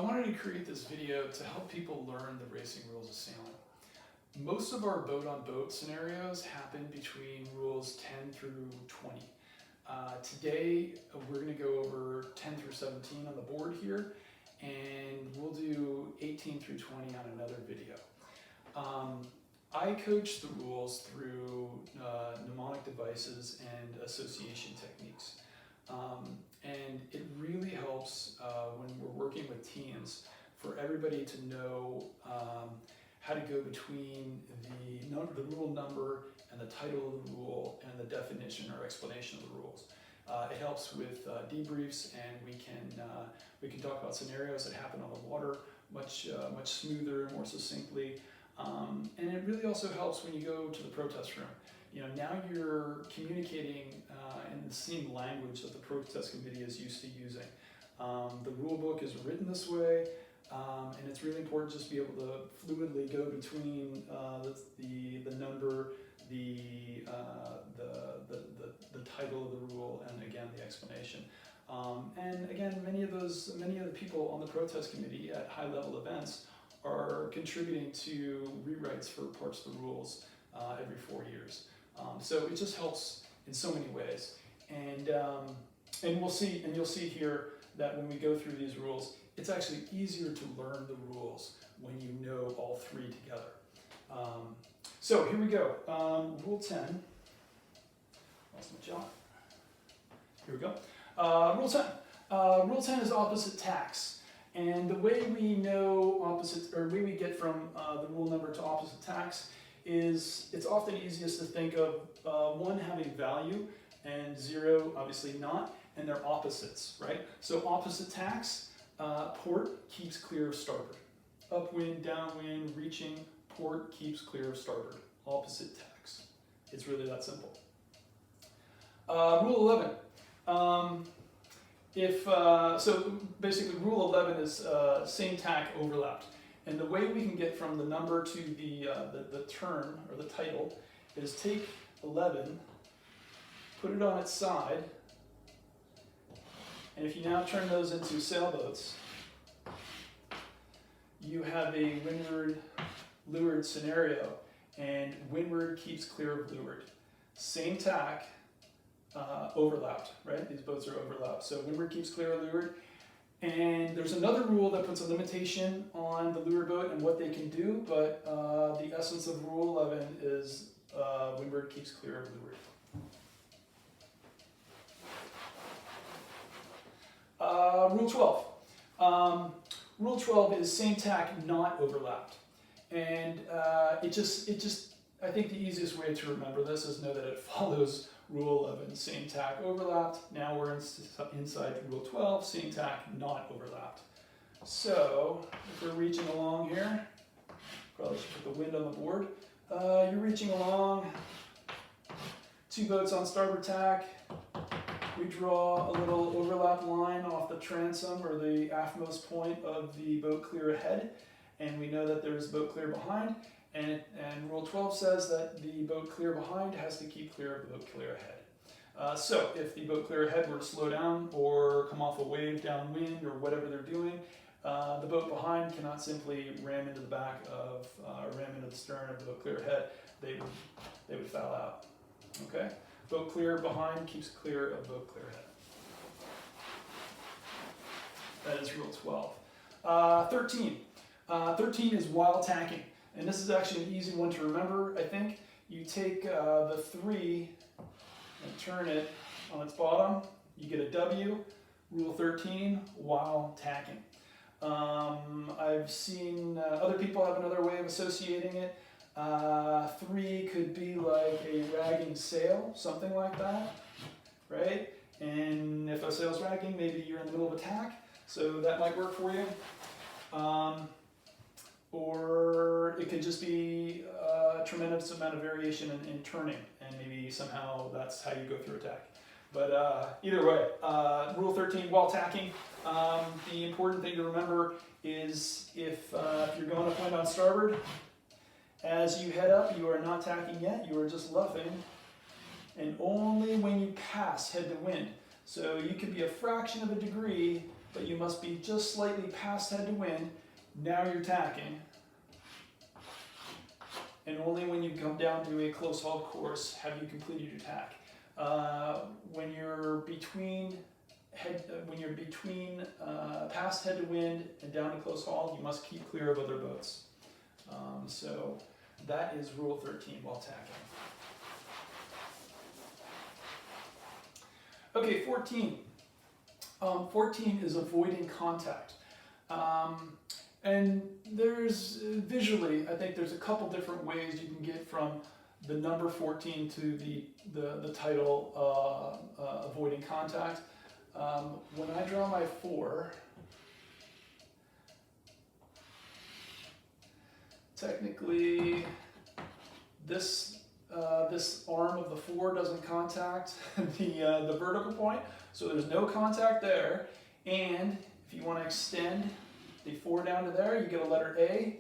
wanted to create this video to help people learn the racing rules of sailing. Most of our boat-on-boat scenarios happen between rules 10 through 20. Today, we're going to go over 10 through 17 on the board here, and we'll do 18 through 20 on another video. I coach the rules through mnemonic devices and association techniques. And it really helps when we're working with teams for everybody to know how to go between the rule number and the title of the rule and the definition or explanation of the rules. It helps with debriefs, and we can talk about scenarios that happen on the water much smoother and more succinctly. And it really also helps when you go to the protest room. You know, now you're communicating in the same language that the protest committee is used to using. The rule book is written this way, and it's really important just to be able to fluidly go between the number, the title of the rule, and again the explanation. And again, many of the people on the protest committee at high-level events are contributing to rewrites for parts of the rules every 4 years. So it just helps in so many ways, and you'll see here that when we go through these rules, it's actually easier to learn the rules when you know all three together. So here we go. Rule 10. Lost my jot. Here we go. Rule 10. Rule 10 is opposite tacks. And the way we know opposite, or way we get from the rule number to opposite tacks is it's often easiest to think of one having value and 0 obviously not, and they're opposites, right? So opposite tacks, port keeps clear of starboard. Upwind, downwind, reaching, port keeps clear of starboard. Opposite tacks. It's really that simple. Rule 11. So basically rule 11 is same tack overlapped. And the way we can get from the number to the term or the title is take 11, put it on its side, and if you now turn those into sailboats, you have a windward-leeward scenario, and windward keeps clear of leeward. Same tack, overlapped, right? These boats are overlapped. So windward keeps clear of leeward. And there's another rule that puts a limitation on the leeward boat and what they can do, but the essence of Rule 11 is windward keeps clear of leeward. Rule 12. Rule 12 is same tack, not overlapped. And I think the easiest way to remember this is know that it follows Rule 11, same tack overlapped. Now we're inside Rule 12, same tack not overlapped. So if we're reaching along here, probably should put the wind on the board. You're reaching along, 2 boats on starboard tack. We draw a little overlap line off the transom or the aftmost point of the boat clear ahead, and we know that there's boat clear behind. And Rule 12 says that the boat clear behind has to keep clear of the boat clear ahead. So if the boat clear ahead were to slow down or come off a wave downwind or whatever they're doing, the boat behind cannot simply ram into the back of, ram into the stern of the boat clear ahead. They would foul out. Okay? Boat clear behind keeps clear of boat clear ahead. That is Rule 12. 13. 13 is while tacking. And this is actually an easy one to remember, I think. You take the 3 and turn it on its bottom. You get a W, Rule 13, while tacking. I've seen other people have another way of associating it. 3 could be like a ragging sail, something like that, right? And if a sail's ragging, maybe you're in the middle of a tack, so that might work for you. Or it could just be a tremendous amount of variation in turning, and maybe somehow that's how you go through a tack. But either way, Rule 13, while tacking, the important thing to remember is if you're going to point on starboard, as you head up, you are not tacking yet, you are just luffing, and only when you pass head to wind. So you could be a fraction of a degree but you must be just slightly past head to wind. Now you're tacking. And only when you come down to a close haul course have you completed your tack. When you're between past head to wind and down to close haul, you must keep clear of other boats. So that is rule 13 while tacking. Okay, 14. 14 is avoiding contact. And there's visually, I think there's a couple different ways you can get from the number 14 to the title avoiding contact. When I draw my 4, technically this arm of the 4 doesn't contact the vertical point, so there's no contact there. And if you want to extend the 4 down to there, you get a letter A.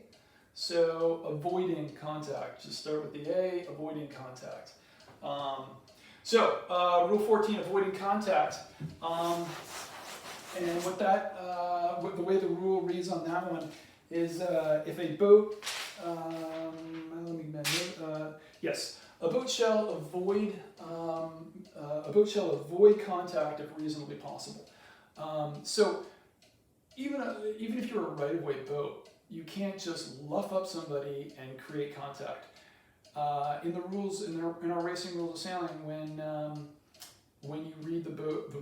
So avoiding contact, just start with the A, avoiding contact. Rule 14, avoiding contact. And what the way the rule reads on that one is if a boat, a boat shall avoid contact if reasonably possible. So even if you're a right-of-way boat, you can't just luff up somebody and create contact. In the rules, in our racing rules of sailing, when you read the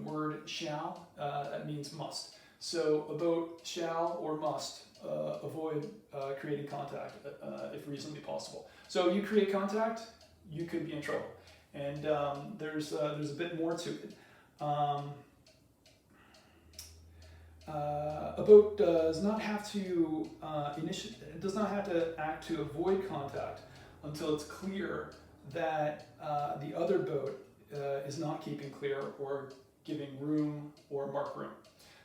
word shall, that means must. So a boat shall or must avoid creating contact if reasonably possible. So you create contact, you could be in trouble. And there's a bit more to it. A boat does not have to act to avoid contact until it's clear that the other boat is not keeping clear or giving room or mark room.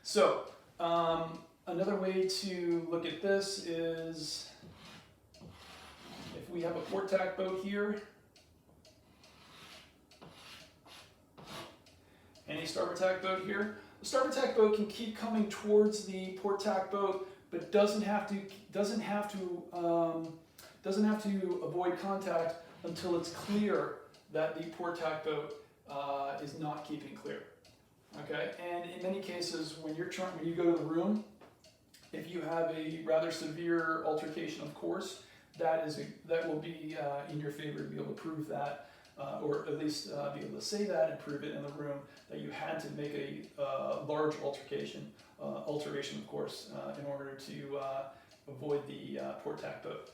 So another way to look at this is if we have a port tack boat here, and a starboard tack boat here. The starboard tack boat can keep coming towards the port tack boat, but doesn't have to avoid contact until it's clear that the port tack boat is not keeping clear. Okay, and in many cases, when you go to the room, if you have a rather severe altercation of course, that will be in your favor to be able to prove that. Or at least be able to say that and prove it in the room that you had to make a large alteration of course, in order to avoid the port tack boat.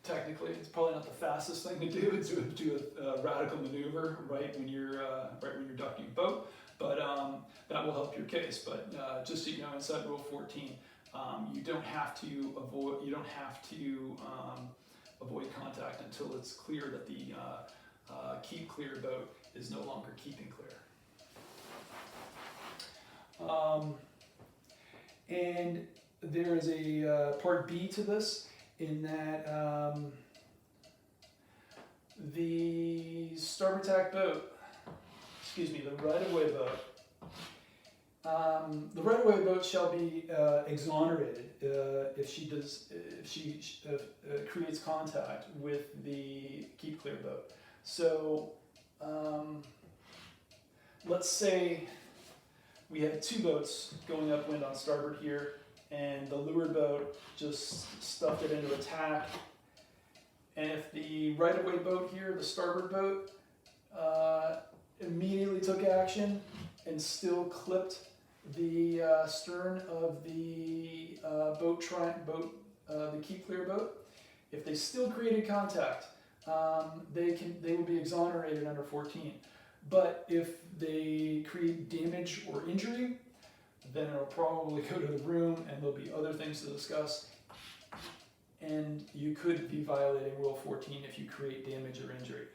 Technically, it's probably not the fastest thing to do. It's to do a radical maneuver right when you're docking a boat, but that will help your case. But just so you know, inside Rule 14, you don't have to avoid contact until it's clear that the keep clear boat is no longer keeping clear. And there is a part B to this, in that the starboard tack boat, the right-of-way boat, the right-of-way boat shall be exonerated if she creates contact with the keep clear boat. So let's say we had 2 boats going upwind on starboard here, and the leeward boat just stuffed it into a tack. And if the right-of-way boat here, the starboard boat, immediately took action and still clipped the stern of the the keep clear boat, if they still created contact, they will be exonerated under 14. But if they create damage or injury, then it'll probably go to the room, and there'll be other things to discuss. And you could be violating Rule 14 if you create damage or injury.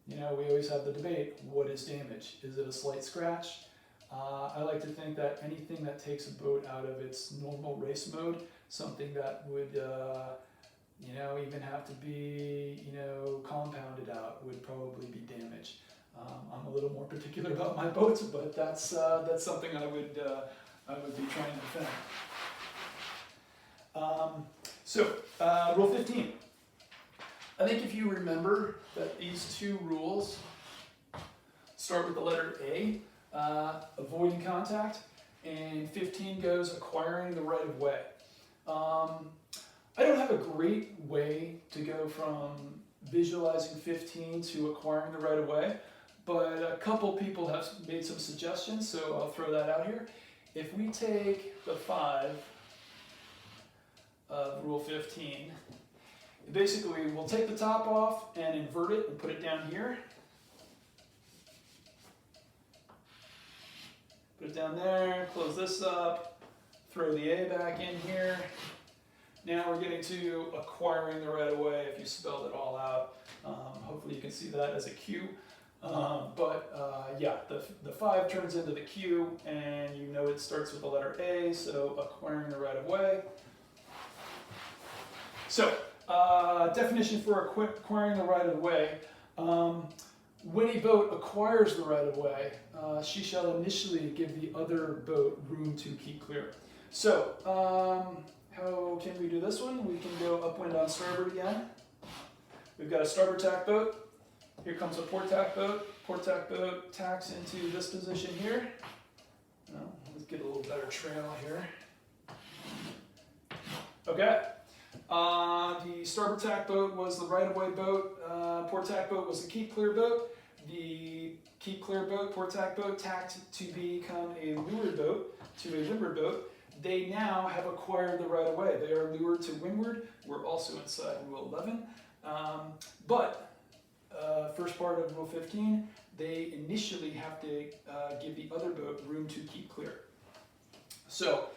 We always have the debate: what is damage? Is it a slight scratch? I like to think that anything that takes a boat out of its normal race mode, something that would, even have to be, compounded out, would probably be damage. I'm little more particular about my boats, but that's something I would be trying to defend. Rule 15. I think if you remember that these two rules start with the letter A, avoiding contact, and 15 goes acquiring the right of way. I don't have a great way to go from visualizing 15 to acquiring the right of way, but a couple people have made some suggestions, so I'll throw that out here. If we take the 5 of Rule 15, basically we'll take the top off and invert it and put it down here. Put it down there, close this up, throw the A back in here. Now we're getting to acquiring the right of way if you spelled it all out. Hopefully you can see that as a Q. Yeah, the 5 turns into the Q, and you know it starts with the letter A, so acquiring the right of way. So, definition for acquiring the right of way. When a boat acquires the right of way, she shall initially give the other boat room to keep clear. So, how can we do this one? We can go upwind on starboard again. We've got a starboard tack boat. Here comes a port tack boat. Port tack boat tacks into this position here. Let's get a little better trail here. Okay. The starboard tack boat was the right-of-way boat. Port tack boat was the keep clear boat. The keep clear boat, port tack boat, tacked to become a leeward boat to a windward boat. They now have acquired the right of way. They are leeward to windward. We're also inside Rule 11. First part of Rule 15, they initially have to give the other boat room to keep clear. So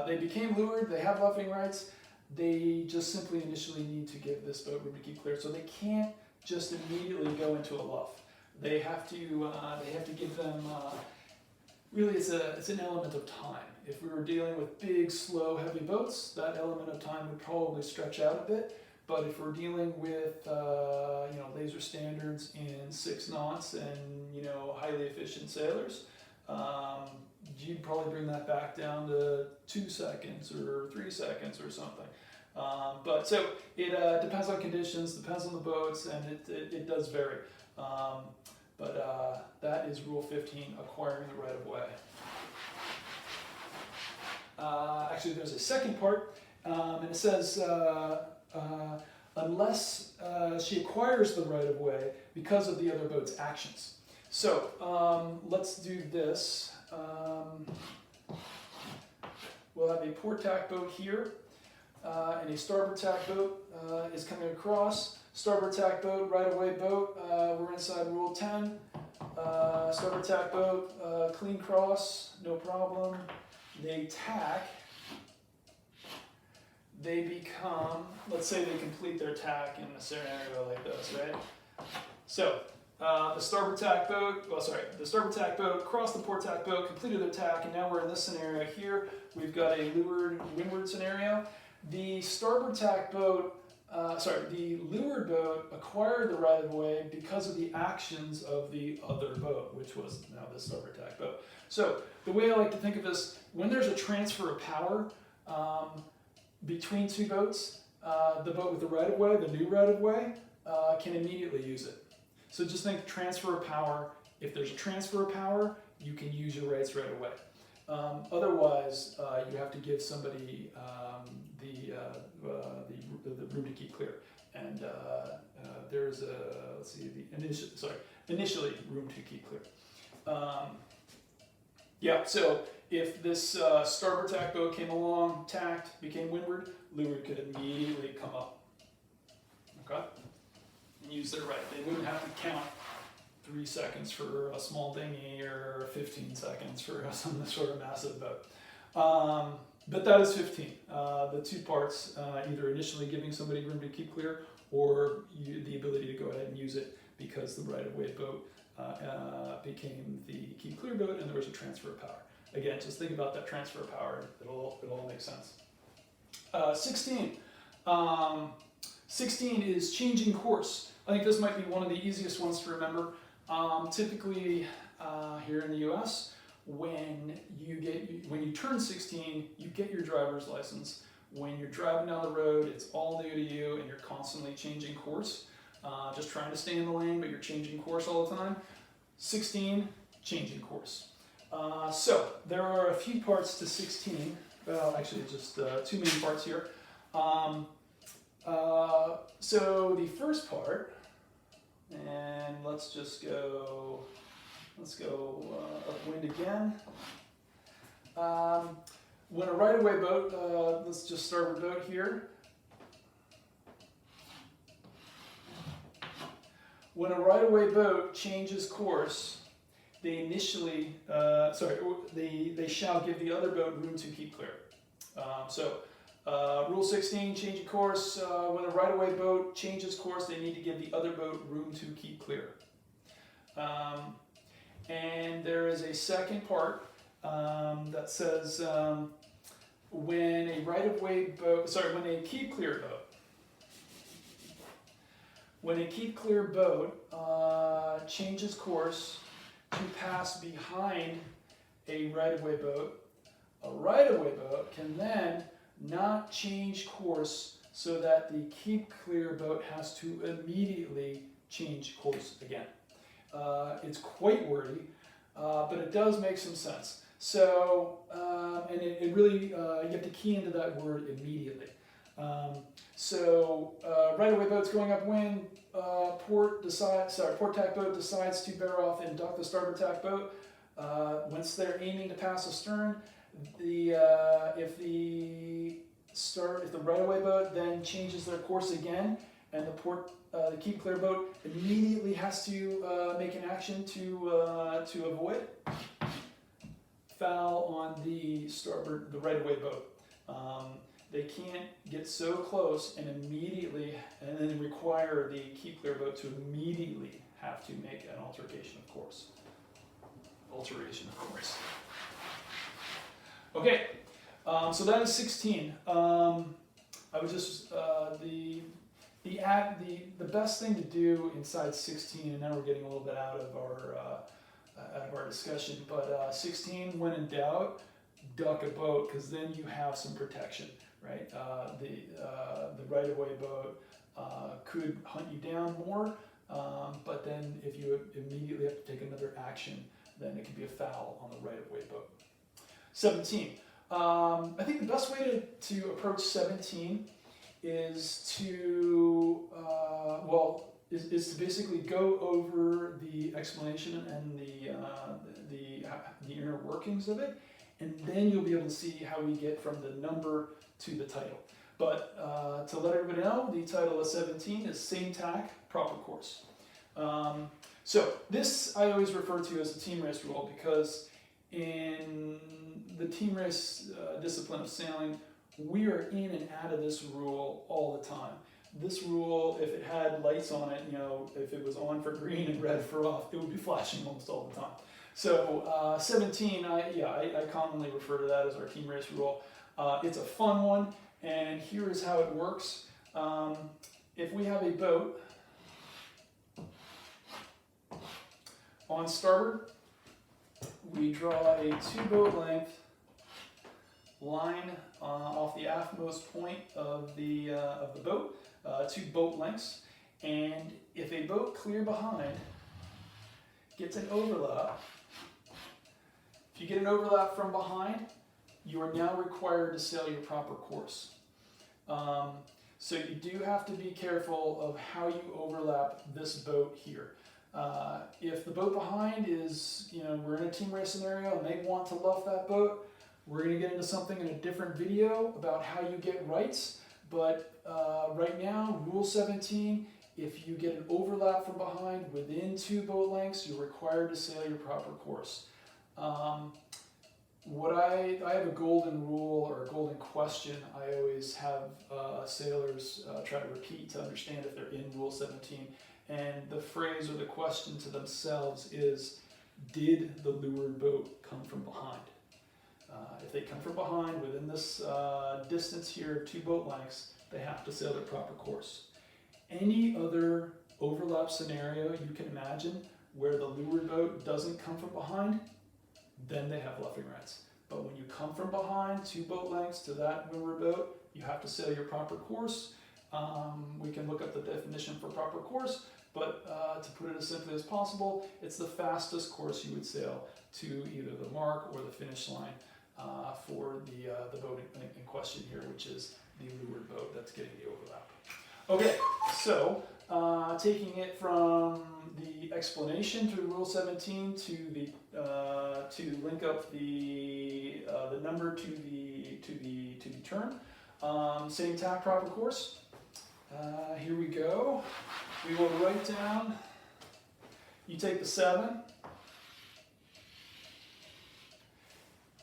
they became leeward. They have luffing rights. They just simply initially need to give this boat room to keep clear. So they can't just immediately go into a luff. They have to give them. Really, it's an element of time. If we were dealing with big, slow, heavy boats, that element of time would probably stretch out a bit. But if we're dealing with laser standards in 6 knots and highly efficient sailors, you'd probably bring that back down to 2 seconds or 3 seconds or something. So it depends on conditions, depends on the boats, and it does vary. That is Rule 15, acquiring the right of way. Actually, there's a second part, and it says, unless she acquires the right of way because of the other boat's actions. So let's do this. We'll have a port tack boat here, and a starboard tack boat is coming across. Starboard tack boat, right-of-way boat, we're inside Rule 10. Starboard tack boat, clean cross, no problem. They tack. They become, let's say they complete their tack in a scenario like this, right? So, the starboard tack boat crossed the port tack boat, completed their tack, and now we're in this scenario here. We've got a leeward-windward scenario. The starboard tack boat, the leeward boat acquired the right of way because of the actions of the other boat, which was now the starboard tack boat. So, the way I like to think of this, when there's a transfer of power between 2 boats, the boat with the right of way, the new right of way, can immediately use it. So just think transfer of power. If there's a transfer of power, you can use your rights right away. Otherwise, you have to give somebody the room to keep clear. And there's initially room to keep clear. So if this starboard tack boat came along, tacked, became windward, leeward could immediately come up. Okay? And use their right. They wouldn't have to count 3 seconds for a small dinghy or 15 seconds for some sort of massive boat. But that is 15. The 2 parts, either initially giving somebody room to keep clear or the ability to go ahead and use it because the right-of-way boat became the keep clear boat and there was a transfer of power. Again, just think about that transfer of power. It'll all make sense. 16. 16 is changing course. I think this might be one of the easiest ones to remember. Typically, here in the U.S., when you turn 16, you get your driver's license. When you're driving down the road, it's all new to you, and you're constantly changing course, just trying to stay in the lane, but you're changing course all the time. 16, changing course. So there are a few parts to 16. Well, actually, just two main parts here. So the first part, and let's go upwind again. When a right-of-way boat, let's just start with boat here. When a right-of-way boat changes course, they initially, they shall give the other boat room to keep clear. Rule 16, changing course. When a right-of-way boat changes course, they need to give the other boat room to keep clear. And there is a second part that says when a right-of-way boat, when a keep clear boat, changes course to pass behind a right-of-way boat, a right-of-way boat can then not change course so that the keep clear boat has to immediately change course again. It's quite wordy, but it does make some sense. So, and it really, you have to key into that word immediately. Right-of-way boat's going upwind, port tack boat decides to bear off and dock the starboard tack boat. Once they're aiming to pass astern, if the right-of-way boat then changes their course again, and the keep clear boat immediately has to make an action to avoid, foul on the right-of-way boat. They can't get so close and then require the keep clear boat to immediately have to make an alteration of course. Okay, so that is 16. I would just the best thing to do inside 16, and now we're getting a little bit out of our discussion, but 16, when in doubt, duck a boat, because then you have some protection, right? The right-of-way boat could hunt you down more, but then if you immediately have to take another action, then it could be a foul on the right-of-way boat. 17. I think the best way to approach 17 is to basically go over the explanation and the inner workings of it, and then you'll be able to see how we get from the number to the title. But to let everybody know, the title of 17 is Same Tack, Proper Course. So this I always refer to as the team race rule, because in the team race discipline of sailing, we are in and out of this rule all the time. This rule, if it had lights on it, if it was on for green and red for off, it would be flashing almost all the time. So 17, I commonly refer to that as our team race rule. It's a fun one, and here is how it works. If we have a boat on starboard, we draw a 2-boat length line off the aftmost point of the boat, 2 boat lengths, and if a boat clear behind gets an overlap, if you get an overlap from behind, you are now required to sail your proper course. So you do have to be careful of how you overlap this boat here. If the boat behind is, we're in a team race scenario and they want to luff that boat, we're going to get into something in a different video about how you get rights. But right now, Rule 17, if you get an overlap from behind within 2 boat lengths, you're required to sail your proper course. I have a golden rule or a golden question I always have sailors try to repeat to understand if they're in Rule 17. And the phrase or the question to themselves is, did the lured boat come from behind? If they come from behind within this distance here of 2 boat lengths, they have to sail their proper course. Any other overlap scenario you can imagine, where the leeward boat doesn't come from behind, then they have luffing rights. But when you come from behind 2 boat lengths to that windward boat, you have to sail your proper course. We can look up the definition for proper course, but to put it as simply as possible, it's the fastest course you would sail to either the mark or the finish line for the boat in question here, which is the leeward boat that's getting the overlap. Okay, so taking it from the explanation through Rule 17 to the to link up the number to the term. Same tack, proper course. Here we go. We will write down. You take the 7.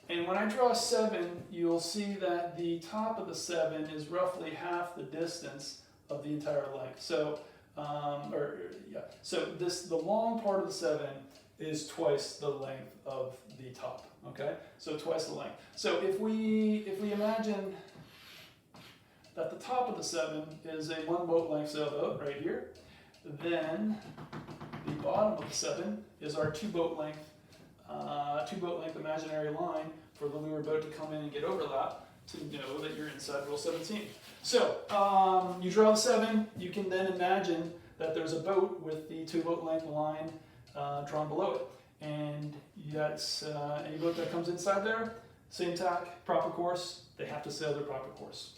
And when I draw a 7, you'll see that the top of the 7 is roughly half the distance of the entire length. So, so the long part of the 7 is twice the length of the top. Okay, so twice the length. So if we imagine that the top of the 7 is a 1 boat length sailboat right here, then the bottom of the 7 is our 2 boat length imaginary line for the leeward boat to come in and get overlap to know that you're inside Rule 17. So you draw the 7. You can then imagine that there's a boat with the 2 boat length line drawn below it, and that's any boat that comes inside there, same tack, proper course. They have to sail their proper course,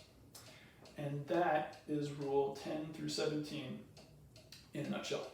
and that is Rule 10 through 17 in a nutshell.